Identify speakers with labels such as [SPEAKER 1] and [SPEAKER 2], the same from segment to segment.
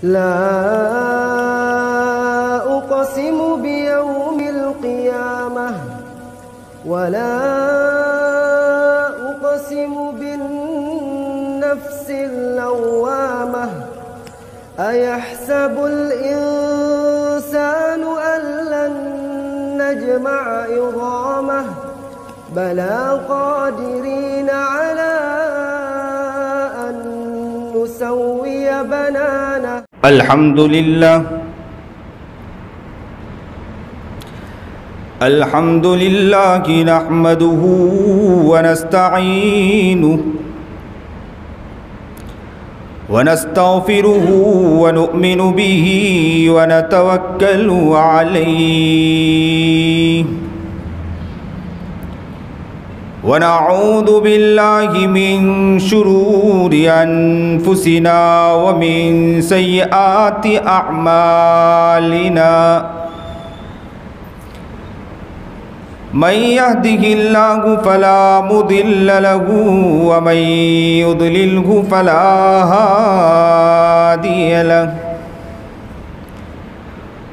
[SPEAKER 1] لا أقسم بيوم القيامة ولا أقسم بالنفس اللوامة أيحسب الإنسان أن لن نجمع عظامه بلى قادرين على أن نسوي بنانه.
[SPEAKER 2] الحمد لله نحمده ونستعينه ونستغفره ونؤمن به ونتوكل عليه ونعوذ بالله من شرور أنفسنا ومن سيئات أعمالنا من يهده الله فلا مضل له ومن يضلله فلا هادي له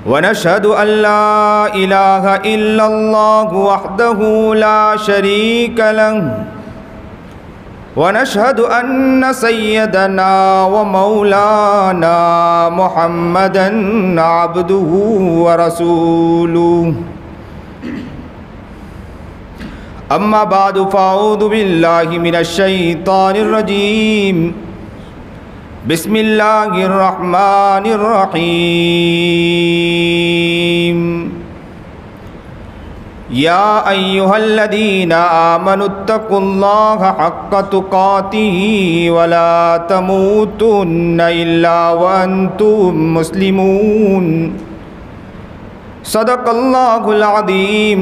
[SPEAKER 2] ونشهد أن لا إله إلا الله وحده لا شريك له ونشهد أن سيدنا ومولانا محمدا عبده ورسوله. أما بعد فأعوذ بالله من الشيطان الرجيم. بسم الله الرحمن الرحيم. يا أيها الذين آمنوا اتقوا الله حق تقاته ولا تموتن إلا وأنتم مسلمون. صدق الله العظيم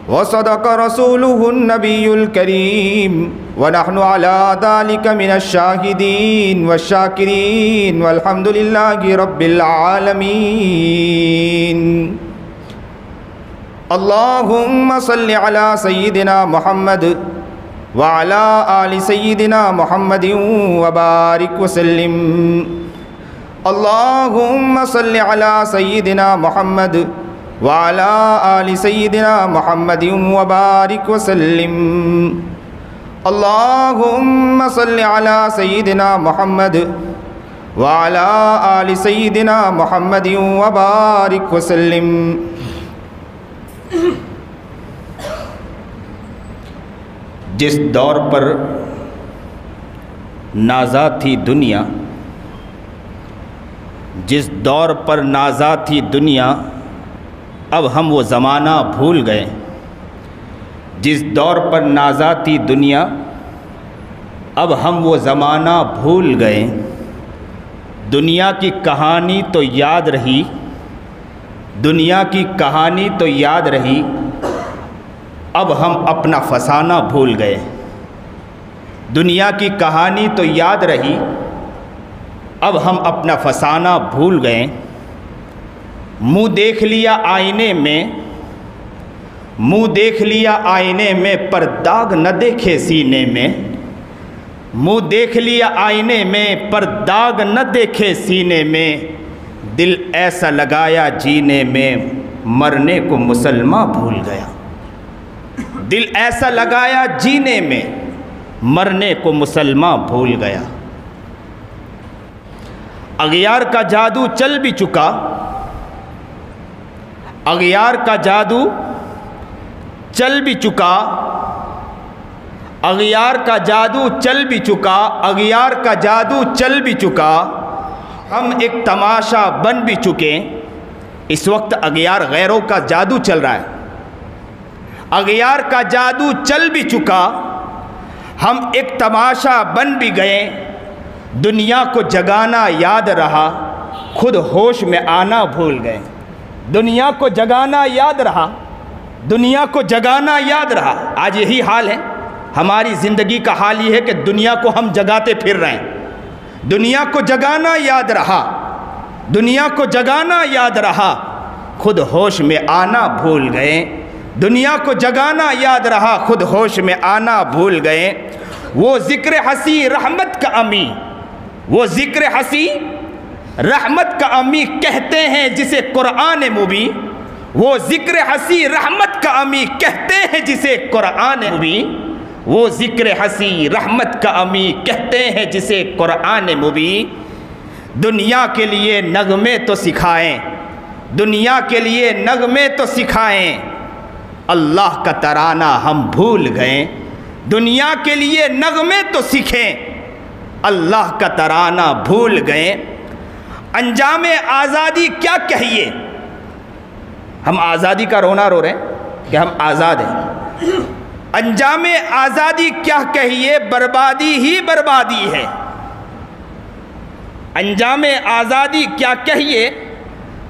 [SPEAKER 2] وصدق رسوله النبي الكريم ونحن على ذلك من الشاهدين والشاكرين والحمد لله رب العالمين. اللهم صل على سيدنا محمد وعلى آل سيدنا محمد وبارك وسلم. اللهم صل على سيدنا محمد وعلى آل سيدنا محمد وبارك وسلم. اللهم صل على سيدنا محمد وعلى آل سيدنا محمد وبارك وسلم. جس دور پر نازا تھی دنیا، جس دور پر نازا تھی دنیا، اب ہم وہ زمانہ بھول گئے. جس دور پر نازا تھی دنیا، اب ہم وہ زمانہ بھول گئے. دنیا کی کہانی تو یاد رہی، دنیا کی کہانی تو یاد رہی، اب ہم اپنا فسانہ بھول گئے. دنیا کی کہانی تو یاد رہی، اب ہم اپنا فسانہ بھول گئے. منہ دیکھ لیا آئینے میں، منہ دیکھ لیا آئینے میں، پر داغ نہ دیکھے سینے میں. منہ دیکھ لیا آئینے میں، پر داغ نہ دیکھے سینے میں. دل ایسا لگایا جینے میں، مرنے کو مسلمان بھول گیا. دل ایسا لگایا جینے میں، مرنے کو مسلمان بھول گیا. اغیار کا جادو چل بھی چکا، اغیار کا جادو چل بھی چکا، اغیار کا جادو چل بھی چکا، اغیار کا جادو چل بھی چکا. ہم ایک تماشا بن بھی چکے. اس وقت اغیار غیروں کا جادو چل رہا ہے. اغیار کا جادو چل بھی چکا، ہم ایک تماشا بن بھی گئے. دنیا کو جگانا یاد رہا، خود ہوش میں آنا بھول گئے. دنیا کو جگانا یاد رہا، دنیا کو جگانا یاد رہا. آج یہی حال ہے، ہماری زندگی کا حال یہ ہے کہ دنیا کو ہم جگاتے پھر رہے ہیں. دنیا کو جگانا یاد رہا، دنیا کو جگانا یاد رہا، خود ہوش میں آنا بھول گئے. دنیا کو جگانا یاد رہا، خود ہوش میں آنا بھول گئے. وہ ذکر ہنسی رحمت کا امی، وہ ذکر ہنسی رحمت کا امی کہتے ہیں جسے قرآن مبین، وہ ذکر ہنسی رحمت کا امی کہتے ہیں جسے قرآن مبین، وہ ذکر ہنسی رحمت کا امی کہتے ہیں جسے قرآن مبین۔ دنیا کے لیے نغمے تو سکھائیں، دنیا کے لیے نغمے تو سکھائیں، اللہ کا ترانہ ہم بھول گئے۔ دنیا کے لیے نغمے تو سیکھیں، اللہ کا ترانہ بھول گئے۔ انجام آزادی کیا کہیے، ہم آزادی کا رونا رو رہے ہیں کہ ہم آزاد ہیں۔ انجام آزادی کیا کہیے، بربادی ہی بربادی ہے۔ انجام آزادی کیا کہیے،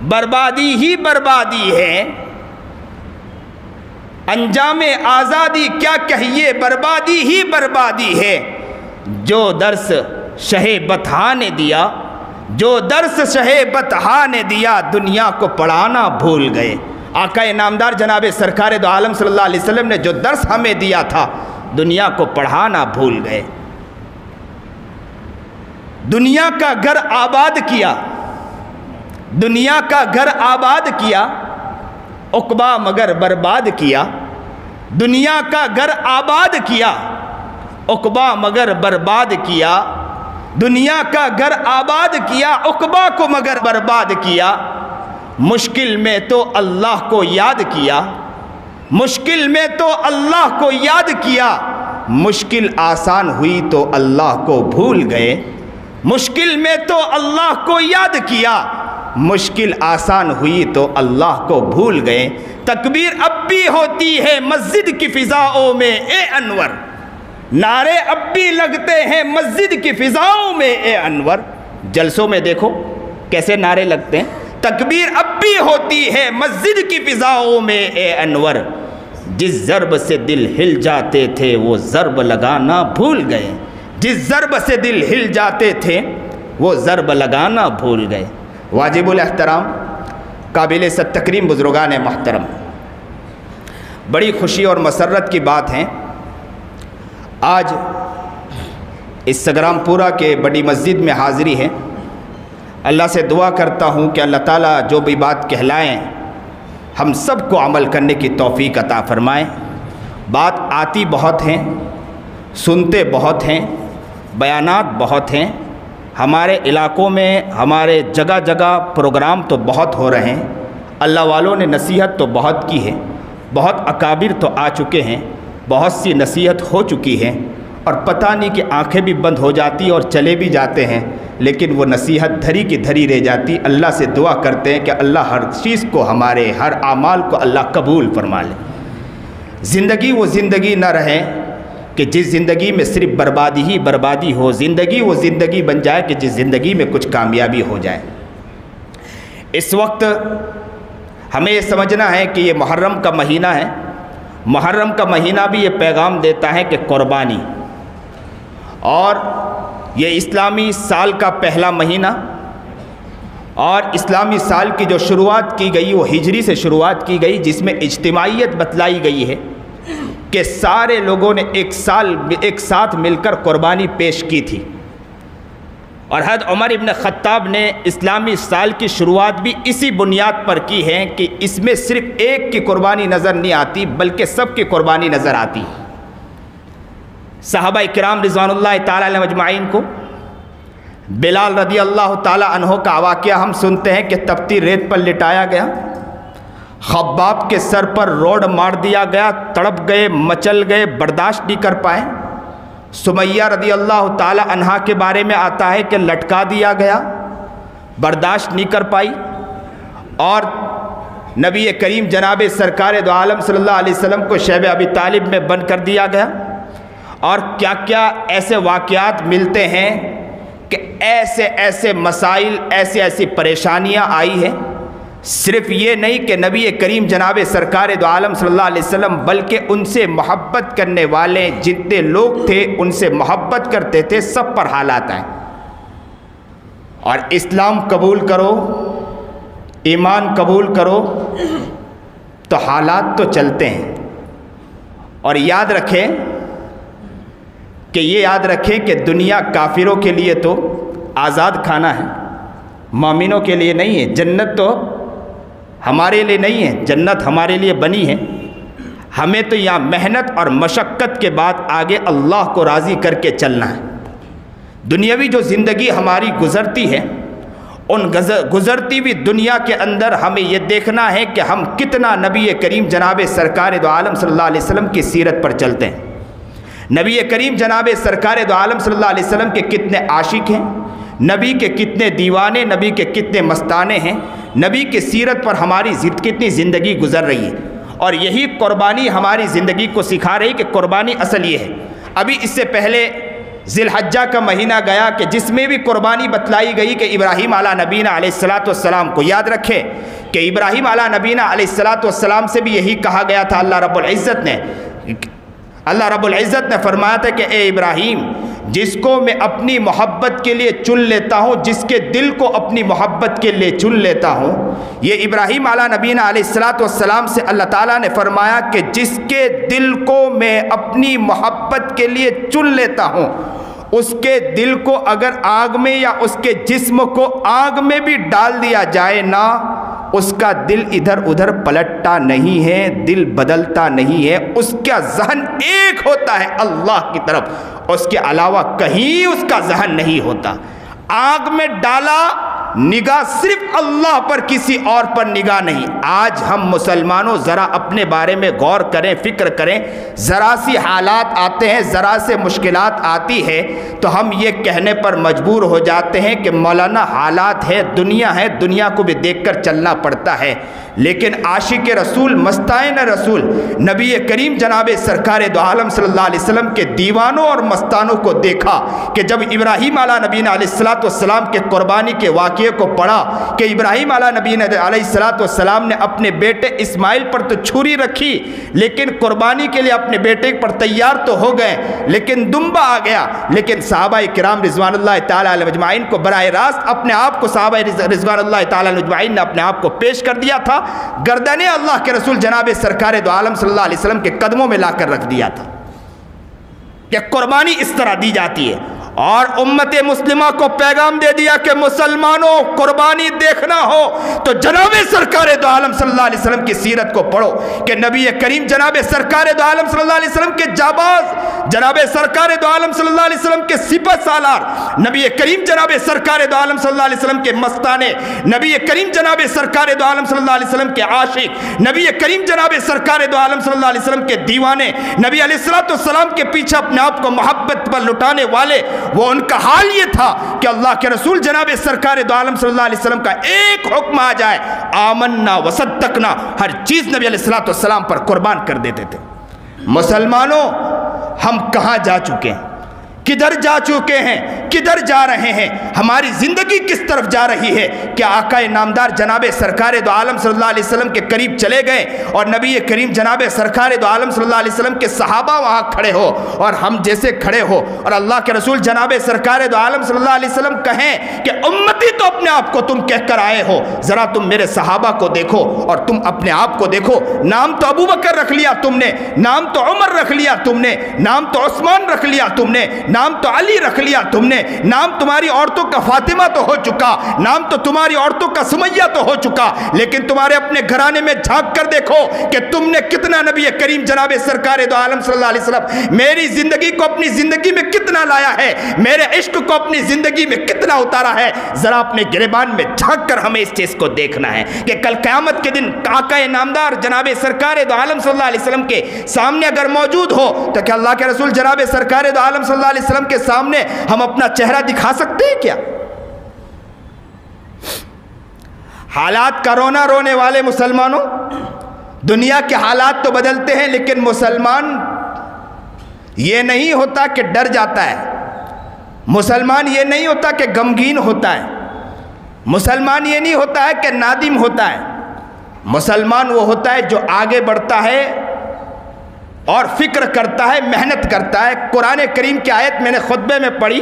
[SPEAKER 2] بربادی ہی بربادی ہے۔ انجام آزادی کیا کہیے، بربادی ہی بربادی ہے۔ جو درس شہ بطحا نے دیا، جو درس شہ بطحا نے دیا، دنیا کو پڑھانا بھول گئے۔ آقا نامدار جناب سرکار دو عالم صلی اللہ علیہ وسلم نے جو درس ہمیں دیا تھا، دنیا کو پڑھانا بھول گئے۔ دنیا کا گھر آباد کیا، دنیا کا گھر آباد کیا، عقبہ مگر برباد کیا۔ دنیا کا گھر آباد کیا، عقبہ مگر برباد کیا۔ دنیا کا گھر آباد کیا، عقبہ کو مگر برباد کیا۔ مشکل میں تو اللہ کو یاد کیا، مشکل میں تو اللہ کو یاد کیا، مشکل آسان ہوئی تو اللہ کو بھول گئے۔ مشکل میں تو اللہ کو یاد کیا، مشکل آسان ہوئی تو اللہ کو بھول گئے۔ تکبیر اب بھی ہوتی ہے مسجد کی فضاؤں میں اے انور، نعرے اب بھی لگتے ہیں مسجد کی فضاؤں میں اے انور۔ جلسوں میں دیکھو کیسے نعرے لگتے ہیں۔ تکبیر اب بھی ہوتی ہے مسجد کی فضاؤں میں اے انور، جس ضرب سے دل ہل جاتے تھے وہ ضرب لگانا بھول گئے۔ جس ضرب سے دل ہل جاتے تھے وہ ضرب لگانا بھول گئے۔ واجب الاحترام قابل تکریم بزرگان محترم، بڑی خوشی اور مسرت کی بات ہے، آج اس سگرام پورہ کے بڑی مسجد میں حاضری ہے۔ اللہ سے دعا کرتا ہوں کہ اللہ تعالیٰ جو بھی بات کہلائیں ہم سب کو عمل کرنے کی توفیق عطا فرمائیں۔ بات آتی بہت ہیں، سنتے بہت ہیں، بیانات بہت ہیں، ہمارے علاقوں میں ہمارے جگہ جگہ پروگرام تو بہت ہو رہے ہیں، اللہ والوں نے نصیحت تو بہت کی ہے، بہت اکابر تو آ چکے ہیں، بہت سی نصیحت ہو چکی ہے، اور پتہ نہیں کہ آنکھیں بھی بند ہو جاتی اور چلے بھی جاتے ہیں، لیکن وہ نصیحت دھری کی دھری رہ جاتی۔ اللہ سے دعا کرتے ہیں کہ اللہ ہر چیز کو، ہمارے ہر اعمال کو اللہ قبول فرما لے۔ زندگی وہ زندگی نہ رہے کہ جس زندگی میں صرف بربادی ہی بربادی ہو، زندگی وہ زندگی بن جائے کہ جس زندگی میں کچھ کامیابی ہو جائے۔ اس وقت ہمیں یہ سمجھنا ہے کہ یہ محرم کا مہینہ ہے، محرم کا مہینہ بھی یہ پیغام دیتا ہے کہ قربانی، اور یہ اسلامی سال کا پہلا مہینہ، اور اسلامی سال کی جو شروعات کی گئی وہ ہجری سے شروعات کی گئی، جس میں اجتماعیت بتلائی گئی ہے کہ سارے لوگوں نے ایک ساتھ مل کر قربانی پیش کی تھی۔ اور حضرت عمر ابن خطاب نے اسلامی سال کی شروعات بھی اسی بنیاد پر کی ہے کہ اس میں صرف ایک کی قربانی نظر نہیں آتی بلکہ سب کی قربانی نظر آتی۔ صحابہ کرام رضوان اللہ تعالیٰ علیہ مجمعین کو بلال رضی اللہ تعالیٰ عنہ کا واقعہ ہم سنتے ہیں کہ تپتی ریت پر لٹایا گیا، خباب کے سر پر روڈ مار دیا گیا، تڑپ گئے، مچل گئے، برداشت نہیں کر پائے۔ سمیہ رضی اللہ تعالیٰ عنہا کے بارے میں آتا ہے کہ لٹکا دیا گیا، برداشت نہیں کر پائی، اور نبی کریم جناب سرکار دو عالم صلی اللہ علیہ وسلم کو شیب ابی طالب میں بند کر دیا گیا۔ اور کیا کیا ایسے واقعات ملتے ہیں کہ ایسے مسائل، ایسی پریشانیاں آئی ہیں۔ صرف یہ نہیں کہ نبی کریم جناب سرکار دو عالم صلی اللہ علیہ وسلم بلکہ ان سے محبت کرنے والے جتنے لوگ تھے ان سے محبت کرتے تھے، سب پر حالات آئے۔ اور اسلام قبول کرو، ایمان قبول کرو تو حالات تو چلتے ہیں۔ اور یاد رکھیں کہ دنیا کافروں کے لیے تو آزاد کھانا ہے، مومنوں کے لیے نہیں ہے، جنت تو ہمارے لیے نہیں ہے، جنت ہمارے لیے بنی ہے، ہمیں تو یہاں محنت اور مشقت کے بعد آگے اللہ کو راضی کر کے چلنا ہے۔ دنیاوی جو زندگی ہماری گزرتی ہے، ان گزرتی ہوئی دنیا کے اندر ہمیں یہ دیکھنا ہے کہ ہم کتنا نبی کریم جناب سرکار دو عالم صلی اللہ علیہ وسلم کی سیرت پر چلتے ہیں۔ نبی کریم جناب سرکار دو عالم صلی اللہ علیہ وسلم کے کتنے عاشق ہیں، نبی کے کتنے دیوانے، نبی کے کتنے مستانے ہیں، نبی کی سیرت پر ہماری کتنی زندگی گزر رہی ہے۔ اور یہی قربانی ہماری زندگی کو سکھا رہی کہ قربانی اصل یہ ہے۔ ابھی اس سے پہلے ذی الحجہ کا مہینہ گیا کہ جس میں بھی قربانی بتلائی گئی کہ ابراہیم علیہ نبینا علیہ السلام کو یاد رکھے کہ ابراہیم علیہ نبینا علیہ السلام سے بھی یہی کہا گیا تھا۔ اللہ رب العزت نے فرمایا تھا کہ اے ابراہیم، جس کو میں اپنی محبت کے لیے چن لیتا ہوں، جس کے دل کو اپنی محبت کے لیے چن لیتا ہوں، یہ ابراہیم علیہ نبینا علیہ السلام سے اللہ تعالیٰ نے فرمایا کہ جس کے دل کو میں اپنی محبت کے لیے چن لیتا ہوں، اس کے دل کو اگر آگ میں یا اس کے جسم کو آگ میں بھی ڈال دیا جائے نا، اس کا دل ادھر ادھر پلٹتا نہیں ہے، دل بدلتا نہیں ہے، اس کا ذہن ایک ہوتا ہے اللہ کی طرف، اس کے علاوہ کہیں اس کا ذہن نہیں ہوتا۔ آگ میں ڈالا، نگاہ صرف اللہ پر، کسی اور پر نگاہ نہیں۔ آج ہم مسلمانوں ذرا اپنے بارے میں غور کریں، فکر کریں، ذرا سی حالات آتے ہیں، ذرا سے مشکلات آتی ہے تو ہم یہ کہنے پر مجبور ہو جاتے ہیں کہ مولانا حالات ہے، دنیا کو بھی دیکھ کر چلنا پڑتا ہے۔ لیکن عاشق رسول، مستعین رسول نبی کریم جناب سرکار دو عالم صلی اللہ علیہ وسلم کے دیوانوں اور مستانوں کو دیکھا کہ جب ابراہیم علیہ نبینا علیہ السلام کے قربانی کے واقعے کو پڑھا کہ ابراہیم علیہ نبینا علیہ السلام نے اپنے بیٹے اسماعیل پر تو چھری رکھی، لیکن قربانی کے لیے اپنے بیٹے پر تیار تو ہو گئے، لیکن دمبا آ گیا۔ لیکن صحابہ کرام رضوان اللہ تعالیٰ علیہ مجمعین کو براہ راست اپنے آپ کو، صحابہ رضوان اللہ تعالیٰ علیہ مجمعین نے اپنے آپ کو پیش کر دیا تھا، گردنیں اللہ کے رسول جناب سرکار دو عالم صلی اللہ علیہ وسلم کے قدموں میں لا کر رکھ دیا تھا کہ قربانی اس طرح دی جاتی ہے۔ اور امت مسلمہ کو پیغام دے دیا کہ مسلمانوں، قربانی دیکھنا ہو تو جناب سرکار دو عالم صلی اللہ علیہ وسلم کی سیرت کو پڑھو کہ نبی کریم جناب سرکار دو عالم صلی اللہ علیہ وسلم کے جاباز، جناب سرکار دو عالم صلی اللہ علیہ وسلم کے سپہ سالار، نبی کریم جناب سرکار دو عالم صلی اللہ علیہ وسلم کے مستانے، نبی کریم جناب سرکار دو عالم صلی اللہ علیہ وسلم کے عاشق، نبی کریم جناب سرکار دو عالم صلی اللہ علیہ وسلم کے دیوانے، نبی علیہ السلام کے پیچھے اپنے آپ کو محبت پر لٹانے والے، وہ ان کا حال یہ تھا کہ اللہ کے رسول جناب سرکار دو عالم صلی اللہ علیہ وسلم کا ایک حکم آ جائے، آمنا وصدقنا، ہر چیز نبی علیہ السلام پر قربان کر دیتے تھے۔ مسلمانوں، ہم کہاں جا چکے ہیں؟ کدھر جا چکے ہیں؟ کدھر جا رہے ہیں؟ ہماری زندگی کس طرف جا رہی ہے؟ کہ آقا نامدار جناب سرکار دو عالم صلی اللہ علیہ وسلم کے قریب چلے گئے اور نبی کریم جناب سرکار دو عالم صلی اللہ علیہ وسلم کے صحابہ وہاں کھڑے ہو اور ہم جیسے کھڑے ہو، اور اللہ کے رسول جناب سرکار دو عالم صلی اللہ علیہ وسلم کہیں کہ امتی تو اپنے آپ کو تم کہہ کر آئے ہو، ذرا تم میرے صحابہ کو دیکھو اور تم اپنے آپ کو دیکھو۔ نام تو ابو بکر رکھ لیا تم نے، نام تو عمر رکھ لیا تم نے، نام تو عثمان رکھ لیا تم نے، نام تو علی رکھ لیا تم نے، نام تمہاری عورتوں کا فاطمہ تو ہو چکا، نام تو تمہاری عورتوں کا سمیہ تو ہو چکا، لیکن تمہارے اپنے گھرانے میں جھانک کر دیکھو کہ تم نے کتنا نبی کریم جناب سرکار دو عالم صلی اللہ علیہ وسلم میری زندگی کو اپنی زندگی میں کتنا لایا ہے، میرے عشق کو اپنی زندگی میں کتنا اتارا ہے۔ ذرا اپنے گریبان میں جھانک کر ہمیں اس چیز کو دیکھنا ہے کہ کل قیامت کے دن آقا نامدار جناب سرکار دو عالم صلی اللہ علیہ وسلم کے سامنے اگر موجود ہو تو کہ اللہ کے رسول جناب سرکار دو عالم صلی اللہ علیہ وسلم کے سامنے ہم اپنا چہرہ دکھا سکتے ہیں کیا؟ حالات کا رونا رونے والے مسلمانوں، دنیا کے حالات تو بدلتے ہیں لیکن مسلمان یہ نہیں ہوتا کہ ڈر جاتا ہے، مسلمان یہ نہیں ہوتا کہ غمگین ہوتا ہے، مسلمان یہ نہیں ہوتا ہے کہ نادم ہوتا ہے، مسلمان وہ ہوتا ہے جو آگے بڑھتا ہے اور فکر کرتا ہے، محنت کرتا ہے۔ قرآن کریم کی آیت میں نے خطبے میں پڑھی،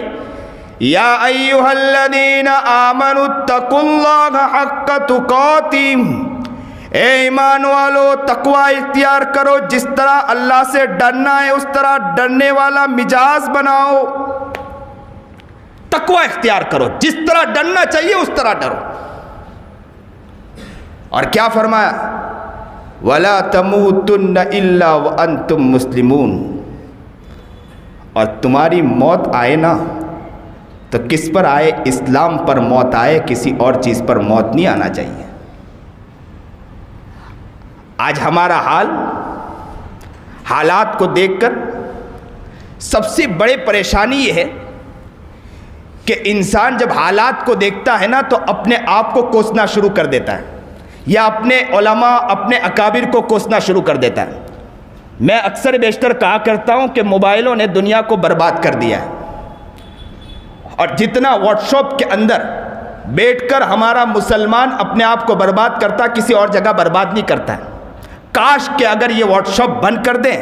[SPEAKER 2] یا ایھا الذین آمنوا اتقوا اللہ حق تقاتہ، اے ایمان والو تقوی اختیار کرو، جس طرح اللہ سے ڈرنا ہے اس طرح ڈرنے والا مزاج بناؤ۔ تقوی اختیار کرو، جس طرح ڈرنا چاہیے اس طرح ڈرو۔ اور کیا فرمایا؟ وَلَا تَمُوتُنَّ إِلَّا وَأَنْتُمْ مُسْلِمُونَ۔ اور تمہاری موت آئے نا تو کس پر آئے؟ اسلام پر موت آئے، کسی اور چیز پر موت نہیں آنا چاہیے۔ آج ہمارا حالات کو دیکھ کر سب سے بڑی پریشانی یہ ہے کہ انسان جب حالات کو دیکھتا ہے نا تو اپنے آپ کو کوسنا شروع کر دیتا ہے، یا اپنے علماء اپنے اکابر کو کوسنا شروع کر دیتا ہے۔ میں اکثر بیشتر کہا کرتا ہوں کہ موبائلوں نے دنیا کو برباد کر دیا ہے، اور جتنا واٹس ایپ کے اندر بیٹھ کر ہمارا مسلمان اپنے آپ کو برباد کرتا، کسی اور جگہ برباد نہیں کرتا ہے۔ کاش کہ اگر یہ واٹس ایپ بند کر دیں،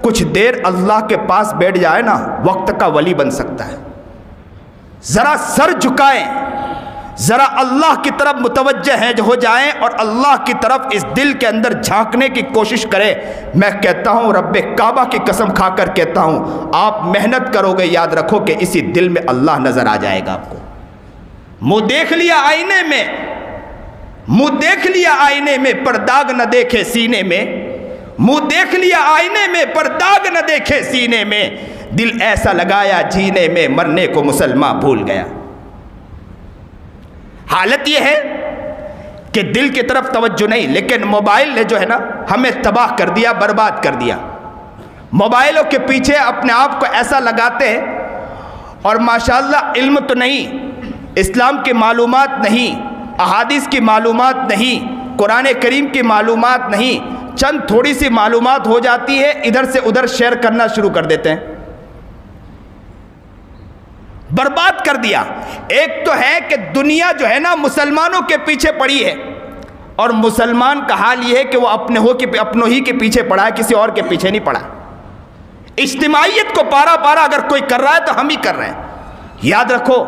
[SPEAKER 2] کچھ دیر اللہ کے پاس بیٹھ جائے نا، وقت کا ولی بن سکتا ہے۔ ذرا سر جھکائیں، ذرا اللہ کی طرف متوجہ ہیں جو ہو جائیں، اور اللہ کی طرف اس دل کے اندر جھانکنے کی کوشش کریں۔ میں کہتا ہوں، رب کعبہ کی قسم کھا کر کہتا ہوں، آپ محنت کرو گے، یاد رکھو کہ اسی دل میں اللہ نظر آ جائے گا آپ کو۔ منہ دیکھ لیا آئینے میں، منہ دیکھ لیا آئینے میں، پر داغ نہ دیکھے سینے میں، منہ دیکھ لیا آئینے میں، پر داغ نہ دیکھے سینے میں، دل ایسا لگایا جینے میں، مرنے کو مسلمان بھول گیا۔ حالت یہ ہے کہ دل کی طرف توجہ نہیں، لیکن موبائل نے جو ہے نا ہمیں تباہ کر دیا، برباد کر دیا۔ موبائلوں کے پیچھے اپنے آپ کو ایسا لگاتے ہیں، اور ماشاءاللہ علم تو نہیں، اسلام کی معلومات نہیں، احادیث کی معلومات نہیں، قرآن کریم کی معلومات نہیں، چند تھوڑی سی معلومات ہو جاتی ہے، ادھر سے ادھر شیئر کرنا شروع کر دیتے ہیں۔ برباد کر دیا۔ ایک تو ہے کہ دنیا جو ہے نا مسلمانوں کے پیچھے پڑی ہے، اور مسلمان کا حال یہ ہے کہ وہ اپنوں ہی کے پیچھے پڑا ہے، کسی اور کے پیچھے نہیں پڑا۔ اجتماعیت کو پارا پارا اگر کوئی کر رہا ہے تو ہم ہی کر رہے ہیں۔ یاد رکھو،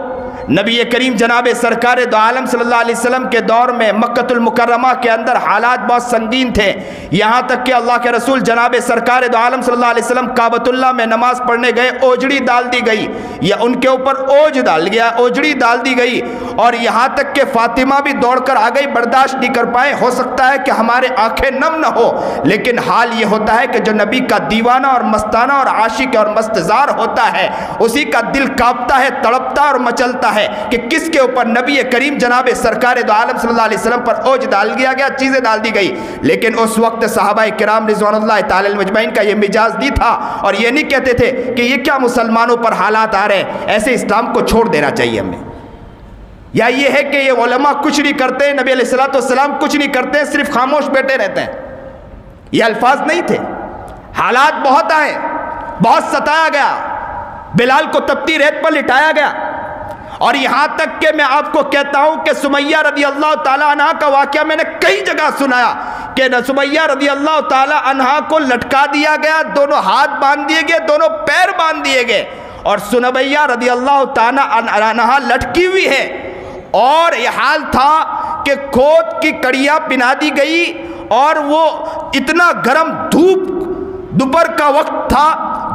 [SPEAKER 2] نبی کریم جناب سرکار دو عالم صلی اللہ علیہ وسلم کے دور میں مکۃ المکرمہ کے اندر حالات بہت سنگین تھے، یہاں تک کہ اللہ کے رسول جناب سرکار دو عالم صلی اللہ علیہ وسلم کعبۃ اللہ میں نماز پڑھنے گئے، اوجڑی ڈال دی گئی، یا ان کے اوپر اوج ڈال گیا، اوجڑی ڈال دی گئی، اور یہاں تک کہ فاطمہ بھی دوڑ کر آ گئی، برداشت نہیں کر پائے۔ ہو سکتا ہے کہ ہمارے آنکھیں نم نہ ہو، لیکن حال یہ ہوتا ہے کہ جو نبی کا دیوانہ اور مستانہ اور عاشق اور مستزار ہوتا ہے، اسی کا دل کانپتا ہے، تڑپتا اور مچلتا ہے کہ کس کے اوپر نبی کریم جناب سرکار دو عالم صلی اللہ علیہ وسلم پر اوج ڈال دیا گیا، چیزیں ڈال دی گئی۔ لیکن اس وقت صحابہ کرام رضوان اللہ تعالی مجمعین کا یہ مزاج نہیں تھا، اور یہ نہیں کہتے تھے کہ یہ کیا مسلمانوں پر حالات آ رہے ہیں، ایسے اسلام کو چھوڑ دینا چاہیے ہمیں، یا یہ ہے کہ یہ علماء کچھ نہیں کرتے، نبی علیہ السلام کچھ نہیں کرتے، صرف خاموش بیٹھے رہتے ہیں۔ یہ الفاظ نہیں تھے۔ حالات بہت آئے، بہت ستایا گیا، بلال کو تپتی ریت پر لٹایا گیا، اور یہاں تک کہ میں آپ کو کہتا ہوں کہ سمیہ رضی اللہ تعالیٰ عنہ کا واقعہ میں نے کئی جگہ سنایا کہ سمیہ رضی اللہ تعالیٰ عنہ کو لٹکا دیا گیا، دونوں ہاتھ باندھ دیے گئے، دونوں پیر باندھ دیے گئے، اور سمیہ رضی اللہ تعالیٰ عنہ لٹکی ہوئی ہے، اور یہ حال تھا کہ کھود کی کڑیاں پہنا دی گئی، اور وہ اتنا گرم دوپہر کا وقت تھا،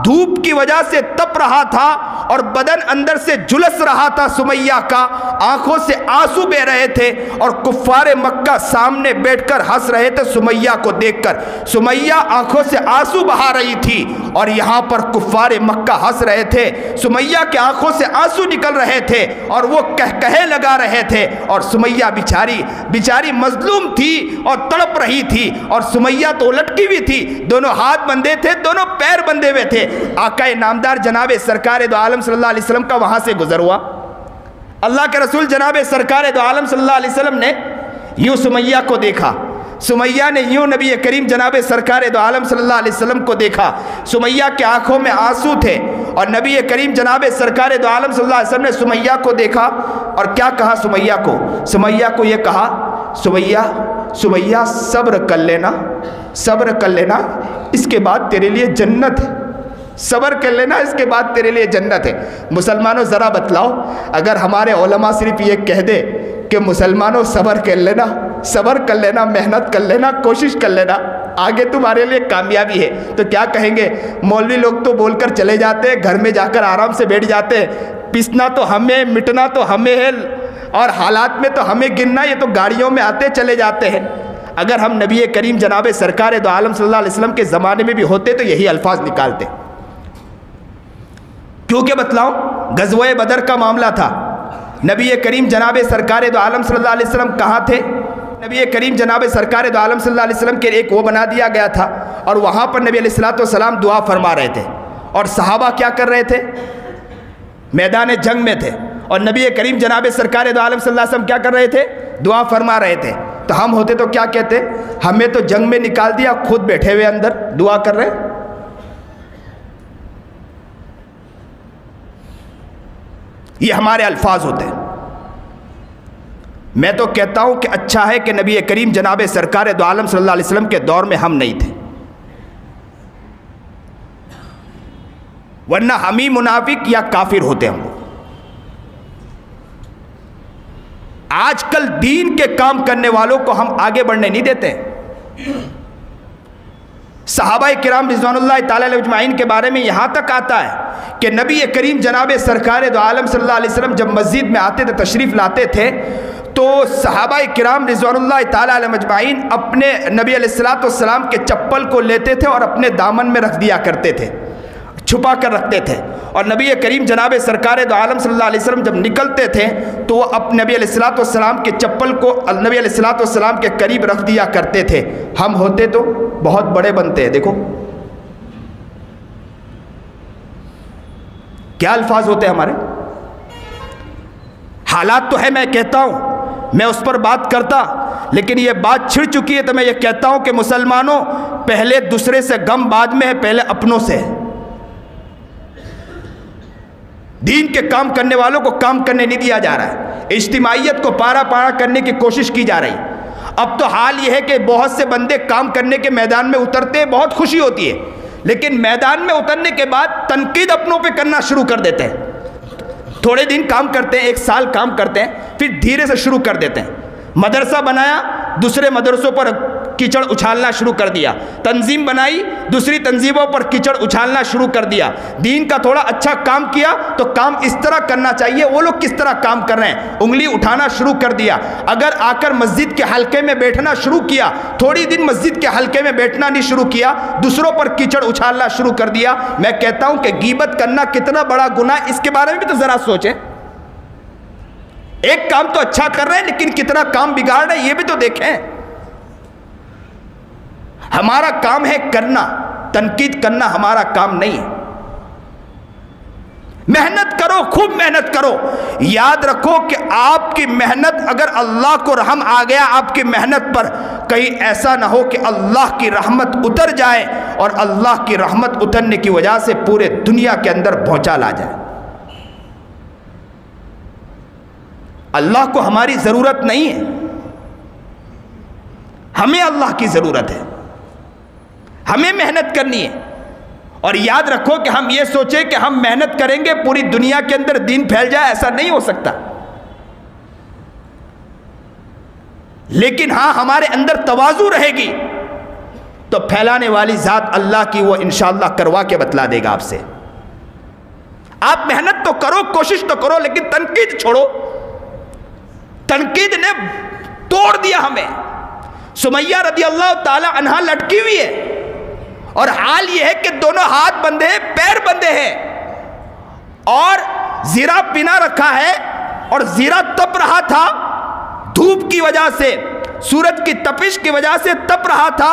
[SPEAKER 2] دھوپ کی وجہ سے تپ رہا تھا، اور بدن اندر سے جلس رہا تھا سمیہ کا، آنکھوں سے آنسو بہ رہے تھے، اور کفار مکہ سامنے بیٹھ کر ہنس رہے تھے سمیہ کو دیکھ کر۔ سمیہ آنکھوں سے آنسو بہا رہی تھی، اور یہاں پر کفار مکہ ہنس رہے تھے، سمیہ کے آنکھوں سے آنسو نکل رہے تھے، اور وہ کہے لگا رہے تھے، اور سمیہ بیچاری مظلوم تھی اور تڑپ رہی تھی، اور سمیہ تو لٹکی ہوئی تھی، دونوں ہاتھ بندھے تھے، دونوں پیر بندھے ہوئے تھے۔ آقا نامدار جناب سرکار دو عالم صلی اللہ علیہ وسلم کا وہاں سے گزر ہوا۔ اللہ کے رسول جناب سرکار دو عالم صلی اللہ علیہ وسلم نے یوں سمیہ کو دیکھا، سمیہ نے یوں نبی کریم جناب سرکار دو عالم صلی اللہ علیہ وسلم کو دیکھا، سمیہ کے آنکھوں میں آنسو تھے، اور نبی کریم جناب سرکار دو عالم صلی اللہ علیہ وسلم نے سمیہ کو دیکھا، اور کیا کہا سمیہ کو یہ کہا، سمیہ صبر کر لینا، اس کے بعد تیرے لیے جنت ہے، صبر کر لینا، اس کے بعد تیرے لیے جنت ہے۔ مسلمانوں ذرا بتلاؤ، اگر ہمارے علماء صرف یہ کہہ دے کہ مسلمانوں صبر کر لینا، محنت کر لینا، کوشش کر لینا، آگے تمہارے لیے کامیابی ہے، تو کیا کہیں گے؟ مولوی لوگ تو بول کر چلے جاتے ہیں، گھر میں جا کر آرام سے بیٹھ جاتے ہیں، پسنا تو ہمیں، مٹنا تو ہمیں ہے، اور حالات میں تو ہمیں گننا، یہ تو گاڑیوں میں آتے چلے جاتے ہیں۔ اگر ہم نبی کریم جناب سرکار دو عالم صلی اللہ علیہ وسلم کے زمانے میں بھی ہوتے تو یہی الفاظ نکالتے۔ کیونکہ بتلاؤں، غزوہ بدر کا معاملہ تھا، نبی کریم جناب سرکار دو عالم صلی اللہ علیہ وسلم کہاں تھے؟ نبی کریم جناب سرکار دو عالم صلی اللہ علیہ وسلم کے ایک وہ بنا دیا گیا تھا، اور وہاں پر نبی علیہ الصلوۃ والسلام دعا فرما رہے تھے، اور صحابہ کیا کر رہے تھے؟ میدان جنگ میں تھے، اور نبی کریم جناب سرکار دو عالم صلی اللہ علیہ وسلم کیا کر رہے تھے؟ دعا فرما رہے تھے۔ تو ہم ہوتے تو کیا کہتے؟ ہمیں تو جنگ میں نکال دیا، خود بیٹھے ہوئے اندر دعا کر رہے۔ یہ ہمارے الفاظ ہوتے ہیں۔ میں تو کہتا ہوں کہ اچھا ہے کہ نبی کریم جناب سرکار دو عالم صلی اللہ علیہ وسلم کے دور میں ہم نہیں تھے، ورنہ ہم ہی منافق یا کافر ہوتے ہم لوگ۔ آج کل دین کے کام کرنے والوں کو ہم آگے بڑھنے نہیں دیتے۔ صحابہ کرام رضوان اللہ تعالی علیہ اجمعین کے بارے میں یہاں تک آتا ہے کہ نبی کریم جناب سرکار دو عالم صلی اللہ علیہ وسلم جب مسجد میں آتے تھے، تشریف لاتے تھے، تو صحابہ کرام رضوان اللہ تعالی علیہ اجمعین اپنے نبی علیہ الصلوۃ والسلام کے چپل کو لیتے تھے اور اپنے دامن میں رکھ دیا کرتے تھے، چھپا کر رکھتے تھے، اور نبی کریم جناب سرکار دو عالم صلی اللہ علیہ وسلم جب نکلتے تھے تو وہ اپنے نبی علیہ الصلوۃ والسلام کے چپل کو نبی علیہ الصلوۃ والسلام کے قریب رکھ دیا کرتے تھے۔ ہم ہوتے تو بہت بڑے بنتے ہیں۔ دیکھو کیا الفاظ ہوتے ہیں ہمارے۔ حالات تو ہے، میں کہتا ہوں، میں اس پر بات کرتا، لیکن یہ بات چھڑ چکی ہے تو میں یہ کہتا ہوں کہ مسلمانوں، پہلے دوسرے سے غم بعد میں ہے، پہلے اپنوں سے ہے۔ دین کے کام کرنے والوں کو کام کرنے نہیں دیا جا رہا ہے، اجتماعیت کو پارا پارا کرنے کی کوشش کی جا رہی۔ اب تو حال یہ ہے کہ بہت سے بندے کام کرنے کے میدان میں اترتے ہیں، بہت خوشی ہوتی ہے، لیکن میدان میں اترنے کے بعد تنقید اپنوں پہ کرنا شروع کر دیتے ہیں۔ تھوڑے دن کام کرتے ہیں، ایک سال کام کرتے ہیں، پھر دھیرے سے شروع کر دیتے ہیں۔ مدرسہ بنایا، دوسرے مدرسوں پر کیچڑ اچھالنا شروع کر دیا، تنظیم بنائی، دوسری تنظیموں پر کیچڑ اچھالنا شروع کر دیا۔ دین کا تھوڑا اچھا کام کیا تو کام اس طرح کرنا چاہیے، وہ لوگ کس طرح کام کر رہے ہیں، انگلی اٹھانا شروع کر دیا۔ اگر آ کر مسجد کے حلقے میں بیٹھنا شروع کیا، تھوڑی دن مسجد کے حلقے میں بیٹھنا نہیں شروع کیا، دوسروں پر کیچڑ اچھالنا شروع کر دیا۔ میں کہتا ہوں کہ غیبت کرنا کتنا بڑا گناہ، اس کے بارے میں بھی تو ذرا سوچیں۔ ایک کام تو اچھا کر رہے ہیں لیکن کتنا کام بگاڑ رہے ہیں، یہ بھی تو دیکھیں۔ ہمارا کام ہے کرنا، تنقید کرنا ہمارا کام نہیں ہے۔ محنت کرو، خوب محنت کرو، یاد رکھو کہ آپ کی محنت، اگر اللہ کو رحم آ گیا آپ کی محنت پر، کہیں ایسا نہ ہو کہ اللہ کی رحمت اتر جائے اور اللہ کی رحمت اترنے کی وجہ سے پورے دنیا کے اندر بھونچال آ جائے۔ اللہ کو ہماری ضرورت نہیں ہے، ہمیں اللہ کی ضرورت ہے، ہمیں محنت کرنی ہے۔ اور یاد رکھو کہ ہم یہ سوچیں کہ ہم محنت کریں گے پوری دنیا کے اندر دین پھیل جائے، ایسا نہیں ہو سکتا۔ لیکن ہاں ہمارے اندر تواضع رہے گی تو پھیلانے والی ذات اللہ کی وہ انشاءاللہ کروا کے بتلا دے گا آپ سے۔ آپ محنت تو کرو، کوشش تو کرو، لیکن تنقید چھوڑو۔ تنقید نے توڑ دیا ہمیں۔ سمیہ رضی اللہ تعالی عنہا لٹکی ہوئی ہے، اور حال یہ ہے کہ دونوں ہاتھ بندھے ہیں، پیر بندھے ہیں، اور زیرہ پنا رکھا ہے، اور زیرہ تپ رہا تھا، دھوپ کی وجہ سے، سورج کی تپش کی وجہ سے تپ رہا تھا،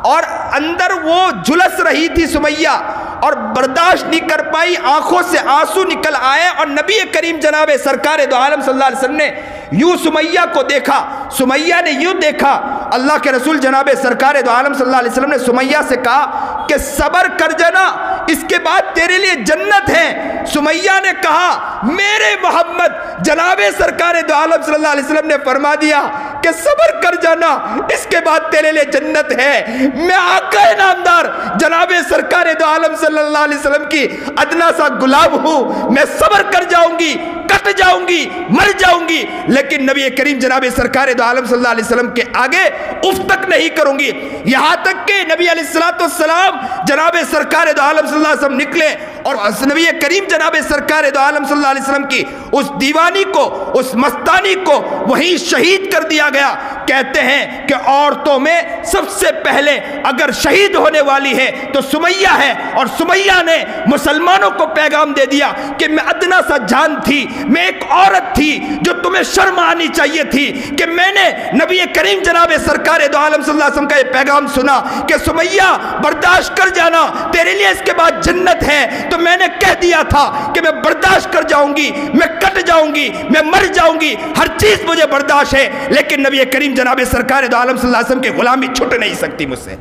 [SPEAKER 2] اور اندر وہ جھلس رہی تھی سمیہ، اور برداشت نہیں کر پائی، آنکھوں سے آنسو نکل آئے، اور نبی کریم جناب سرکار دو عالم صلی اللہ علیہ وسلم نے یوں سمیہ کو دیکھا، سمیہ نے یوں دیکھا۔ اللہ کے رسول جناب سرکار دو عالم صلی اللہ علیہ وسلم نے سمیہ سے کہا کہ صبر کر جانا، اس کے بعد تیرے لیے جنت ہے۔ سمیہ نے کہا میرے محمد، جناب سرکار دو عالم صلی اللہ علیہ وسلم نے فرما دیا کہ صبر کر جانا، اس کے بعد تیرے لیے جنت ہے۔ میں آقا نامدار جناب سرکار دو عالم صلی اللہ علیہ وسلم کی ادنا سا غلام ہوں، میں صبر کر جاؤں گی، کٹ جاؤنگی، مر جاؤنگی، لیکن نبی کریم جناب سرکار دو عالم صلی اللہ علیہ وسلم کے آگے اف تک نہیں کروں گی۔ یہاں تک کہ نبی علیہ السلام جناب سرکار دو عالم صلی اللہ علیہ وسلم نکلے اور نبی کریم جناب سرکار دو عالم صلی اللہ علیہ وسلم کی اس دیوانی کو، اس مستانی کو وہیں شہید کر دیا گیا۔ کہتے ہیں کہ عورتوں میں سب سے پہلے اگر شہید ہونے والی ہے تو سمیہ ہے، اور سمیہ نے مسلمانوں کو پیغام دے دیا کہ میں ادنا سا جان تھی، میں ایک عورت تھی جو تمہیں شرم آنی چاہیے تھی کہ میں نے نبی کریم جناب سرکار دو عالم صلی اللہ علیہ وسلم کا یہ پیغام سنا کہ سمیہ برداشت کر جانا، تیرے لیے اس کے بعد جنت ہے، تو میں نے کہہ دیا تھا کہ میں برداشت کر جاؤں گی، میں کٹ جاؤں گی، میں مر جاؤں گی، ہر چیز مجھے برداشت ہے، لیکن نبی کریم جناب سرکار دو عالم صلی اللہ علیہ وسلم کی غلامی چھٹ نہیں سکتی مجھ سے۔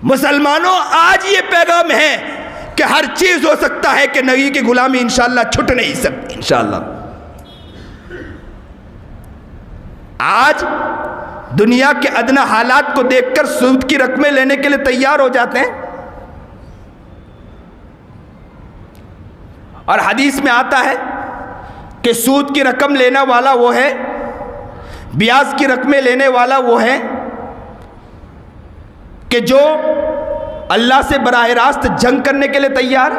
[SPEAKER 2] مسلمانوں آج یہ پیغام ہے کہ ہر چیز ہو سکتا ہے کہ نبی کی غلامی انشاءاللہ چھٹ نہیں سکتی انشاءاللہ۔ آج دنیا کے ادنا حالات کو دیکھ کر سود کی رقمیں لینے کے لیے تیار ہو جاتے ہیں، اور حدیث میں آتا ہے کہ سود کی رقم لینا والا وہ ہے، بیاج کی رقمیں لینے والا وہ ہے کہ جو اللہ سے براہ راست جنگ کرنے کے لیے تیار۔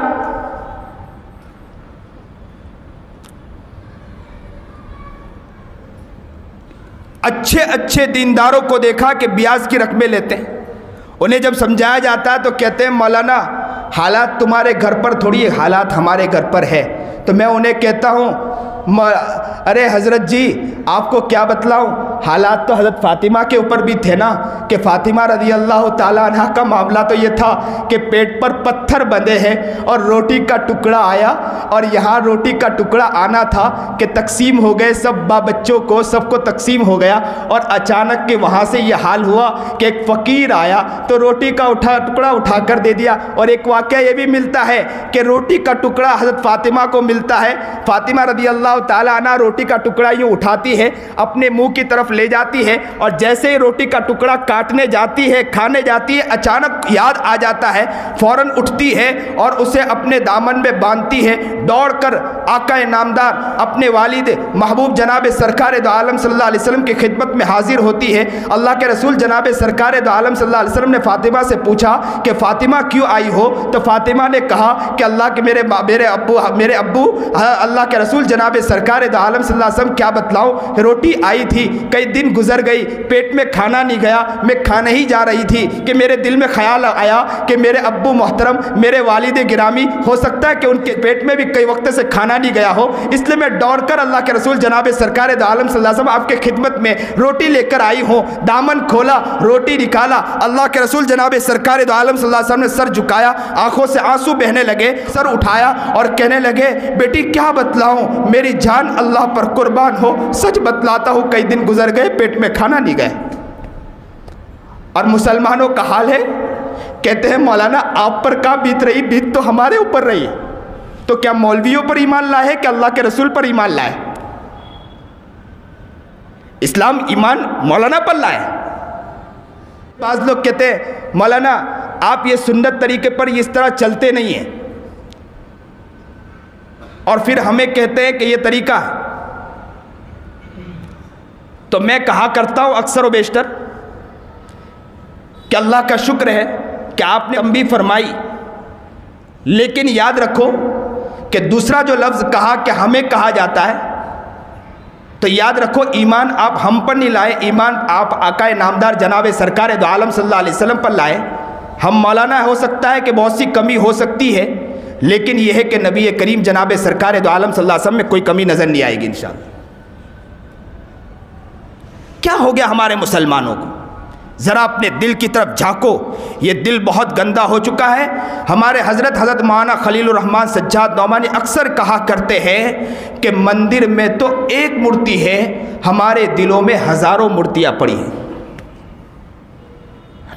[SPEAKER 2] اچھے اچھے دینداروں کو دیکھا کہ بیاج کی رقمیں لیتے ہیں، انہیں جب سمجھایا جاتا ہے تو کہتے ہیں مولانا حالات تمہارے گھر پر تھوڑی، حالات ہمارے گھر پر ہے۔ تو میں انہیں کہتا ہوں ارے حضرت جی آپ کو کیا بتلاؤں، حالات تو حضرت فاطمہ کے اوپر بھی تھے نا، کہ فاطمہ رضی اللہ تعالیٰ عنہ کا معاملہ تو یہ تھا کہ پیٹ پر پتھر بندھے ہیں اور روٹی کا ٹکڑا آیا، اور یہاں روٹی کا ٹکڑا آنا تھا کہ تقسیم ہو گئے، سب بچوں کو سب کو تقسیم ہو گیا، اور اچانک کہ وہاں سے یہ حال ہوا کہ ایک فقیر آیا تو روٹی کا ٹکڑا اٹھا کر دے دیا۔ اور ایک واقعہ یہ بھی ملتا ہے کہ روٹی کا ٹکڑا حضرت فاطمہ کو ملتا ہے، فاطمہ رضی اللہ تعالیٰ عنہ روٹی کا ٹکڑا یوں اٹھاتی ہے، اپنے منہ کی طرف لے جاتی ہے، اور جیسے ہی روٹی کا ٹکڑا کاٹنے جاتی ہے، کھانے جاتی ہے، اچانک یاد آ جاتا ہے، فوراً اٹھتی ہے اور اسے اپنے دامن میں باندھتی ہے، دوڑ کر آقا نامدار اپنے والد محبوب جناب سرکار دو عالم صلی اللہ علیہ وسلم کی خدمت میں حاضر ہوتی ہے۔ اللہ کے رسول جناب سرکار دو عالم صلی اللہ علیہ وسلم نے فاطمہ سے پوچھا کہ فاطمہ کیوں آئی ہو؟ تو فاطمہ نے کہا کہ اللہ کے میرے ابو اللہ کے رسول جناب سرکار دو عالم صلی اللہ علیہ وسلم کیا بتلاؤں، روٹی آئی تھی، کئی دن گزر گئی، پیٹ میں کھانا نہیں گیا، میں کھانے ہی جا رہی تھی کہ میرے دل میں خیال آیا کہ میرے ابو محترم، میرے والد گرامی، ہو سکتا ہے کہ ان کے پیٹ میں بھی کئی وقت سے کھانا نہیں گیا ہو، اس لیے میں دوڑ کر اللہ کے رسول جناب سرکار دو عالم صلی اللہ علیہ وسلم آپ کے خدمت میں روٹی لے کر آئی ہوں۔ دامن کھولا، روٹی نکالا، اللہ کے رسول جناب سرکار دو عالم صلی اللہ علیہ وسلم نے سر جھکایا، آنکھوں سے آنسو بہنے لگے، سر اٹھایا اور کہنے لگے بیٹی کیا بتلاؤں، میری جان اللہ پر قربان ہو، سچ بتلاتا ہوں کئی دن گزر گئے، پیٹ میں کھانا نہیں گیا۔ اور مسلمانوں کا حال ہے، کہتے ہیں مولانا آپ پر کہاں بیت رہی، بیت تو ہمارے اوپر رہی۔ تو کیا مولویوں پر ایمان لائے ہے کہ اللہ کے رسول پر ایمان لائے؟ اسلام ایمان مولانا پر لائے۔ بعض لوگ کہتے ہیں مولانا آپ یہ سنت طریقے پر اس طرح چلتے نہیں ہیں، اور پھر ہمیں کہتے ہیں کہ یہ طریقہ ہے۔ تو میں کہا کرتا ہوں اکثر و بیشتر کہ اللہ کا شکر ہے کہ آپ نے تنبیہ فرمائی، لیکن یاد رکھو کہ دوسرا جو لفظ کہا کہ ہمیں کہا جاتا ہے، تو یاد رکھو ایمان آپ ہم پر نہیں لائے، ایمان آپ آقا نامدار جناب سرکار دو عالم صلی اللہ علیہ وسلم پر لائے۔ ہم مولانا ہو سکتا ہے کہ بہت سی کمی ہو سکتی ہے، لیکن یہ ہے کہ نبی کریم جناب سرکار دو عالم صلی اللہ علیہ وسلم میں کوئی کمی نظر نہیں آئے گی انشاءاللہ۔ کیا ہو گیا ہمارے مسلمانوں کو؟ ذرا اپنے دل کی طرف جھانکو، یہ دل بہت گندا ہو چکا ہے۔ ہمارے حضرت مولانا خلیل الرحمن سجاد نعمانی اکثر کہا کرتے ہیں کہ مندر میں تو ایک مورتی ہے، ہمارے دلوں میں ہزاروں مورتیاں پڑی ہیں۔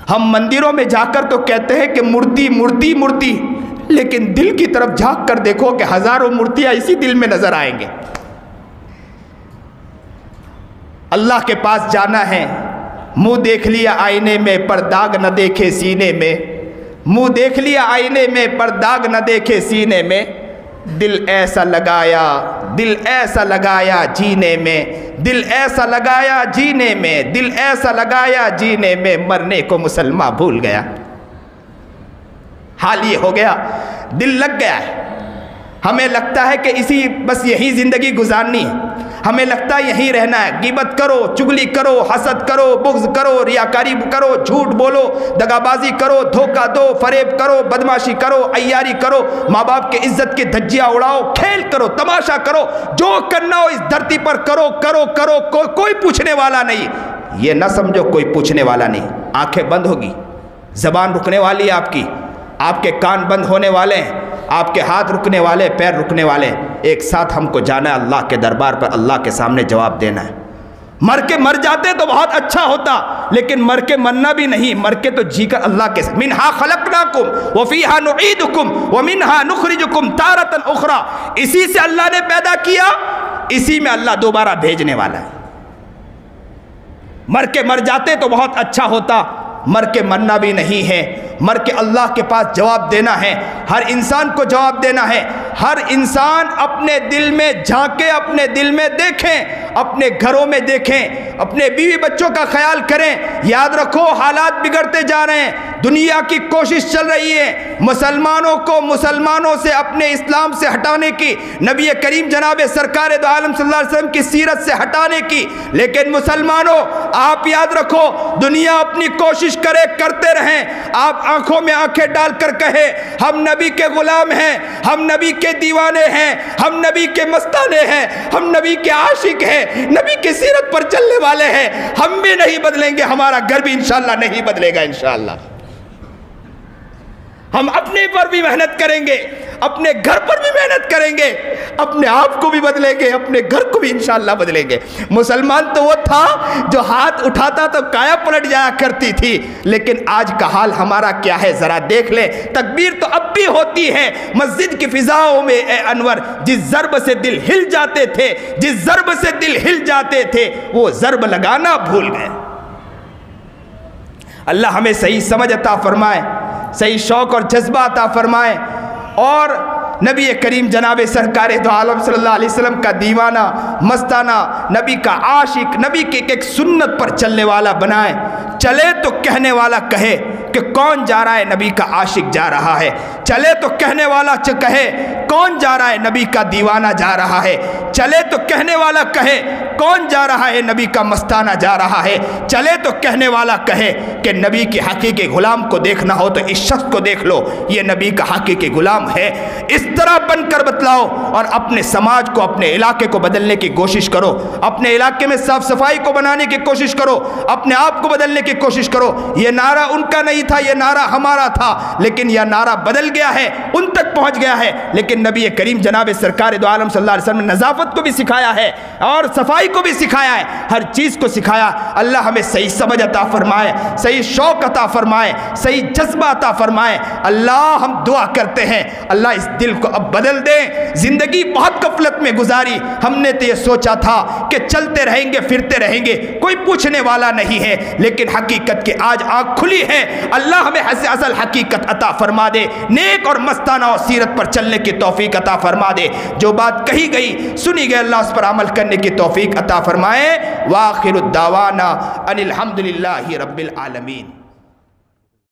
[SPEAKER 2] ہم مندروں میں جا کر تو کہتے ہیں کہ مورتی مورتی مورتی، لیکن دل کی طرف جھانک کر دیکھو کہ ہزاروں مورتیاں اسی دل میں نظر آئیں گے۔ اللہ کے پاس جانا ہے، منہ دیکھ لیا آئینے میں پر داغ نہ دیکھے سینے میں، منہ دیکھ لیا آئینے میں پر داغ نہ دیکھے سینے میں، دل ایسا لگایا، دل ایسا لگایا جینے میں، دل ایسا لگایا جینے میں، دل ایسا لگایا جینے میں، مرنے کو مسلمان بھول گیا۔ حال یہ ہو گیا، دل لگ گیا ہے۔ ہمیں لگتا ہے کہ بس یہی زندگی گزارنی ہے، ہمیں لگتا ہے یہیں رہنا ہے، غیبت کرو، چگلی کرو، حسد کرو، بغض کرو، ریاکاری کرو، جھوٹ بولو، دغابازی کرو، دھوکہ دو، فریب کرو، بدماشی کرو، عیاری کرو، ماں باپ کے عزت کی دھجیاں اڑاؤ، کھیل کرو، تماشا کرو، جو کرنا ہو اس دھرتی پر کرو کرو کرو، کوئی پوچھنے والا نہیں۔ یہ نہ سمجھو کوئی پوچھنے والا نہیں، آنکھیں بند ہوگی، زبان رکنے والی ہے آپ کی، آپ کے کان بند ہونے والے ہیں، آپ کے ہاتھ رکنے والے، پیر رکنے والے۔ ایک ساتھ ہم کو جانا ہے اللہ کے دربار پر، اللہ کے سامنے جواب دینا ہے۔ مر جاتے تو بہت اچھا ہوتا، لیکن مر کے مرنا بھی نہیں، مر کے تو جی کر اللہ کے منہا خلقناکم وفیہا نعیدکم ومنہا نخرجکم تارۃ اخری، اسی سے اللہ نے پیدا کیا، اسی میں اللہ دوبارہ بھیجنے والا ہے۔ مر جاتے تو بہت اچھا ہوتا، مر کے مرنا بھی نہیں ہے، مر کے اللہ کے پاس جواب دینا ہے، ہر انسان کو جواب دینا ہے۔ ہر انسان اپنے دل میں جھانکے، اپنے دل میں دیکھیں، اپنے گھروں میں دیکھیں، اپنے بیوی بچوں کا خیال کریں۔ یاد رکھو حالات بگڑتے جا رہے ہیں، دنیا کی کوشش چل رہی ہے مسلمانوں کو مسلمانوں سے اپنے اسلام سے ہٹانے کی، نبی کریم جناب سرکار دو عالم صلی اللہ علیہ وسلم کی سیرت سے ہٹانے کی۔ لیکن مسلمانوں آپ یاد رکھو، دنیا اپنی کوشش کرتے رہیں، آپ آنکھوں میں آنکھیں ڈال کر کہے ہم نبی کے غلام ہیں، ہم نبی کے دیوانے ہیں، ہم نبی کے مستانے ہیں، ہم نبی کے عاشق ہیں، نبی کی سیرت پر چلنے والے ہیں، ہم بھی نہیں بدلیں گے، ہمارا گھر بھی انشاءاللہ نہیں بدلے گا انشاءاللہ۔ ہم اپنے پر بھی محنت کریں گے، اپنے گھر پر بھی محنت کریں گے، اپنے آپ کو بھی بدلیں گے، اپنے گھر کو بھی انشاءاللہ بدلیں گے۔ مسلمان تو وہ تھا جو ہاتھ اٹھاتا تو کایا پلٹ جایا کرتی تھی، لیکن آج کا حال ہمارا کیا ہے ذرا دیکھ لیں۔ تکبیر تو اب بھی ہوتی ہے مسجد کی فضاؤں میں، اے انور جس ضرب سے دل ہل جاتے تھے، جس ضرب سے دل ہل جاتے تھے، وہ ضرب لگانا بھول گئے۔ اللہ ہمیں صحیح سمجھ عطا فرمائے، صحیح شوق اور جذبہ عطا فرمائے، اور نبی کریم جناب سرکار دو عالم صلی اللہ علیہ وسلم کا دیوانہ، مستانہ، نبی کا عاشق، نبی کی ایک سنت پر چلنے والا بنائے۔ چلے تو کہنے والا کہے کہ کون جا رہا ہے، نبی کا عاشق جا رہا ہے۔ چلے تو کہنے والا کہے کون جا رہا ہے، نبی کا دیوانہ جا رہا ہے۔ چلے تو کہنے والا کہے کون جا رہا ہے، نبی کا مستانہ جا رہا ہے۔ چلے تو کہنے والا کہے کہ نبی کے حقیقی غلام کو دیکھنا ہو تو اس شخص کو دیکھ لو، یہ نبی کا حقیقی غلام ہے۔ اس طرح بن کر بتلاؤ، اور اپنے سماج کو، اپنے علاقے کو بدلنے کی کوشش کرو، اپنے علاقے میں صاف صفائی کو بنانے کی کوشش کرو، اپنے آپ کو بدلنے کی کوشش کرو۔ یہ نعرہ ان کا نہیں تھا، یہ نعرہ ہمارا تھا، لیکن یہ نعرہ بدل گیا ہے، ان تک پہنچ گیا ہے۔ لیکن نبی کریم جناب سرکار دو عالم صلی اللہ علیہ وسلم نے نظافت کو بھی سکھایا ہے، اور صفائی کو بھی سکھایا ہے، ہر چیز کو سکھایا۔ اللہ ہمیں صحیح سمجھ عطا فرمائے، صحیح شوق عطا فرمائے، صحیح جذبہ عطا فرمائے۔ اللہ ہم دعا کرتے ہیں اللہ اس دل کو اب بدل دے۔ زندگی بہت غفلت میں گزاری، ہم نے تو یہ سوچا تھا کہ چلتے رہیں گے، پھرتے رہیں گے، کوئی پوچھنے والا نہیں ہے، لیکن حقیقت کی آج آنکھ کھلی ہے۔ اللہ ہمیں اصل حقیقت عطا فرما دے، نیک اور مستانہ اور سیرت پر چلنے کی توفیق عطا فرما دے۔ جو بات کہی گئی سنی گئی، اللہ اس پر عمل کرنے کی توفیق عطا فرمائے۔ وآخر الدعوانا ان الحمدللہ رب العالمین۔